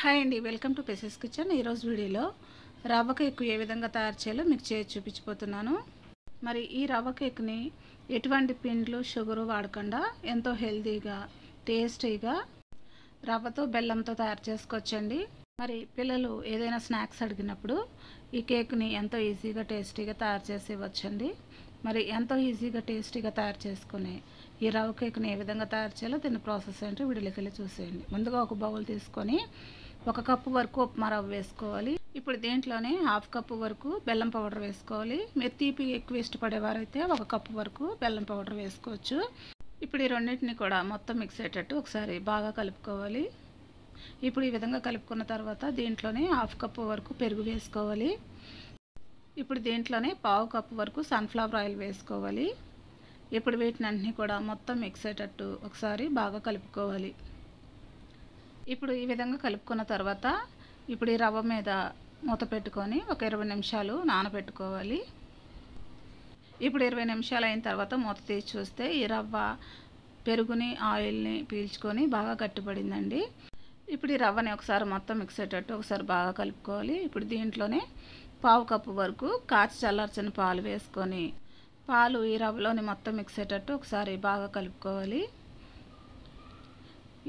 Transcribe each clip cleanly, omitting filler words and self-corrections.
Hi అండి, welcome to పెసెస్ kitchen. ఈరోజు వీడియోలో రవ్వ కేక్ ఏ విధంగా తయారు చేయాలో మీకు చేసి చూపించిపోతున్నాను. మరి ఈ రవ్వ కేక్ని ఎటువంటి పిండ్లు షుగరు వాడకుండా ఎంతో హెల్తీగా టేస్టీగా రవ్వతో బెల్లంతో తయారు చేసుకోవచ్చండి. మరి పిల్లలు ఏదైనా స్నాక్స్ అడిగినప్పుడు ఈ కేక్ని ఎంతో ఈజీగా టేస్టీగా తయారు చేసి ఇవ్వచ్చండి. మరి ఎంతో ఈజీగా టేస్టీగా తయారు చేసుకునే ఈ రవ్వ కేక్ని ఏ విధంగా తయారు చేయాలో దీని ప్రాసెస్ ఏంటో వీడియోకి వెళ్ళి చూసేయండి. ముందుగా ఒక బౌల్ తీసుకొని 1 కప్పు వరకు ఉప్మా రవ్వ వేసుకోవాలి. ఇప్పుడు దీంట్లోనే 1/2 కప్పు వరకు బెల్లం పౌడర్ వేసుకోవాలి. మీరు తీపి ఎక్కువ ఇష్టపడేవారైతే 1 కప్పు వరకు బెల్లం పౌడర్ వేసుకోవచ్చు. ఇప్పుడు ఈ రెండింటిని కూడా మొత్తం మిక్స్ అయ్యేటట్టు ఒకసారి బాగా కలుపుకోవాలి. ఇప్పుడు ఈ విధంగా కలుపుకున్న తర్వాత దీంట్లోనే 1/2 కప్పు వరకు పెరుగు వేసుకోవాలి. ఇప్పుడు దీంట్లోనే 1/4 కప్పు వరకు సన్ఫ్లవర్ ఆయిల్ వేసుకోవాలి. ఇప్పుడు వీటిని కూడా మొత్తం మిక్స్ అయ్యేటట్టు ఒకసారి బాగా కలుపుకోవాలి. ఇప్పుడు ఈ విధంగా కలుపుకున్న తర్వాత ఇప్పుడు ఈ రవ్వ మీద మూత పెట్టుకొని ఒక 20 నిమిషాలు నానబెట్టుకోవాలి. ఇప్పుడు 20 నిమిషాలు అయిన తర్వాత మూత తీసి చూస్తే ఈ రవ్వ పెరుగుని ఆయిల్ని పీల్చుకొని బాగా గట్టిపడిందండి. ఇప్పుడు ఈ రవ్వని ఒకసారి మొత్తం మిక్స్ అయ్యేటట్టు ఒకసారి బాగా కలుపుకోవాలి. ఇప్పుడు దీంట్లోనే 1/4 కప్పు వరకు కాచి చల్లార్చిన పాలు వేసుకొని పాలు ఈ రవ్వలోని మొత్తం మిక్స్ అయ్యేటట్టు ఒకసారి బాగా కలుపుకోవాలి.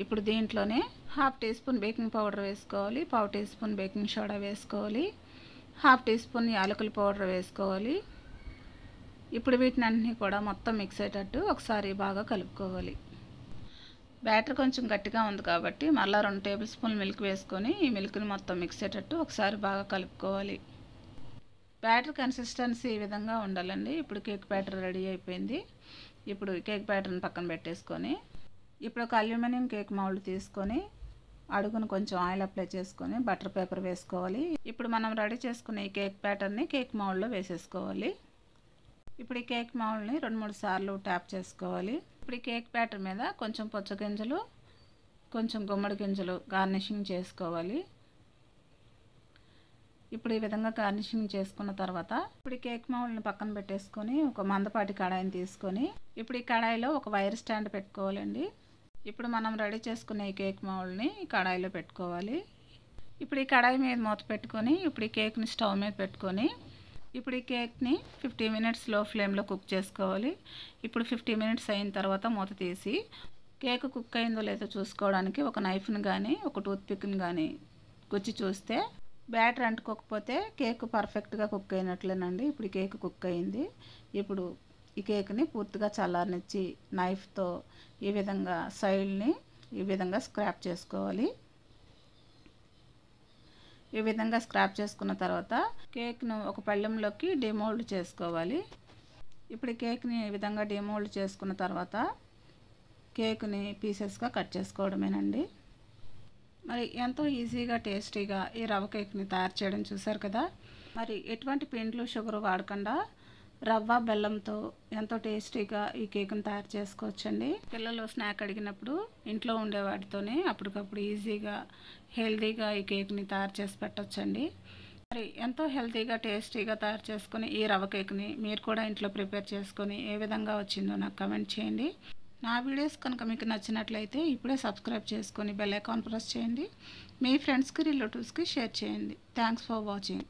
ఇప్పుడు దీంట్లోనే 1/2 టీ స్పూన్ బేకింగ్ పౌడర్ వేసుకోవాలి, 1/4 టీ స్పూన్ బేకింగ్ సోడా వేసుకోవాలి, 1/2 టీ స్పూన్ యాలకుల పౌడర్ వేసుకోవాలి. ఇప్పుడు వీటిని కూడా మొత్తం మిక్స్ అయ్యేటట్టు ఒకసారి బాగా కలుపుకోవాలి. బ్యాటర్ కొంచెం గట్టిగా ఉంది కాబట్టి మళ్ళీ 2 టేబుల్ స్పూన్ మిల్క్ వేసుకొని ఈ మిల్క్ని మొత్తం మిక్స్ అయ్యేటట్టు ఒకసారి బాగా కలుపుకోవాలి. బ్యాటర్ కన్సిస్టెన్సీ ఈ విధంగా ఉండాలండి. ఇప్పుడు కేక్ బ్యాటర్ రెడీ అయిపోయింది. ఇప్పుడు కేక్ బ్యాటర్ని పక్కన పెట్టేసుకొని ఇప్పుడు ఒక అల్యూమినియం కేక్ మౌల్డ్ తీసుకొని అడుగును కొంచెం ఆయిల్ అప్లై చేసుకొని బటర్ పేపర్ వేసుకోవాలి. ఇప్పుడు మనం రెడీ చేసుకున్న ఈ కేక్ బ్యాటర్ని కేక్ మౌల్డ్లో వేసేసుకోవాలి. ఇప్పుడు ఈ కేక్ మౌల్డ్ని 2-3 సార్లు ట్యాప్ చేసుకోవాలి. ఇప్పుడు ఈ కేక్ బ్యాటర్ మీద కొంచెం పుచ్చగింజలు కొంచెం గుమ్మడి గింజలు గార్నిషింగ్ చేసుకోవాలి. ఇప్పుడు ఈ విధంగా గార్నిషింగ్ చేసుకున్న తర్వాత ఇప్పుడు ఈ కేక్ మౌల్డ్ని పక్కన పెట్టేసుకొని ఒక మందపాటి కడాయిని తీసుకొని ఇప్పుడు ఈ కడాయిలో ఒక వైర్ స్టాండ్ పెట్టుకోవాలండి. ఇప్పుడు మనం రెడీ చేసుకున్న ఈ కేక్ మౌల్డ్ని ఈ కడాయిలో పెట్టుకోవాలి. ఇప్పుడు ఈ కడాయి మీద మూత పెట్టుకొని ఇప్పుడు ఈ కేక్ని స్టవ్ మీద పెట్టుకొని ఇప్పుడు ఈ కేక్ని 50 మినిట్స్ లో ఫ్లేమ్లో కుక్ చేసుకోవాలి. ఇప్పుడు 50 మినిట్స్ అయిన తర్వాత మూత తీసి కేక్ కుక్ అయిందో లేదో చూసుకోవడానికి ఒక నైఫ్ని కానీ ఒక టూత్పిక్ని కానీ గుచ్చి చూస్తే బ్యాటర్ అంటుకోకపోతే కేక్ పర్ఫెక్ట్గా కుక్ అయినట్లేనండి. ఇప్పుడు ఈ కేక్ కుక్ అయింది. ఇప్పుడు ఈ కేక్ని పూర్తిగా చల్లారనిచ్చి నైఫ్తో ఈ విధంగా సైడ్ని ఈ విధంగా స్క్రాప్ చేసుకోవాలి. ఈ విధంగా స్క్రాప్ చేసుకున్న తర్వాత కేక్ను ఒక పళ్ళెంలోకి డిమోల్డ్ చేసుకోవాలి. ఇప్పుడు ఈ కేక్ని ఈ విధంగా డిమోల్డ్ చేసుకున్న తర్వాత కేక్ని పీసెస్గా కట్ చేసుకోవడమేనండి. మరి ఎంతో ఈజీగా టేస్టీగా ఈ రవ్వ కేక్ని తయారు చేయడం చూసారు కదా. మరి ఎటువంటి పిండ్లు షుగర్ వాడకుండా రవ్వ బెల్లంతో ఎంతో టేస్టీగా ఈ కేక్ని తయారు చేసుకోవచ్చండి. పిల్లలు స్నాక్ అడిగినప్పుడు ఇంట్లో ఉండే వాటితోనే అప్పటికప్పుడు ఈజీగా హెల్తీగా ఈ కేక్ని తయారు చేసి పెట్టచ్చండి. మరి ఎంతో హెల్తీగా టేస్టీగా తయారు చేసుకుని ఈ రవ్వ కేక్ని మీరు కూడా ఇంట్లో ప్రిపేర్ చేసుకొని ఏ విధంగా వచ్చిందో నాకు కమెంట్ చేయండి. నా వీడియోస్ కనుక మీకు నచ్చినట్లయితే ఇప్పుడే సబ్స్క్రైబ్ చేసుకొని బెల్ ఐకాన్ ప్రెస్ చేయండి. మీ ఫ్రెండ్స్కి రిలేటివ్స్కి షేర్ చేయండి. Thanks for watching.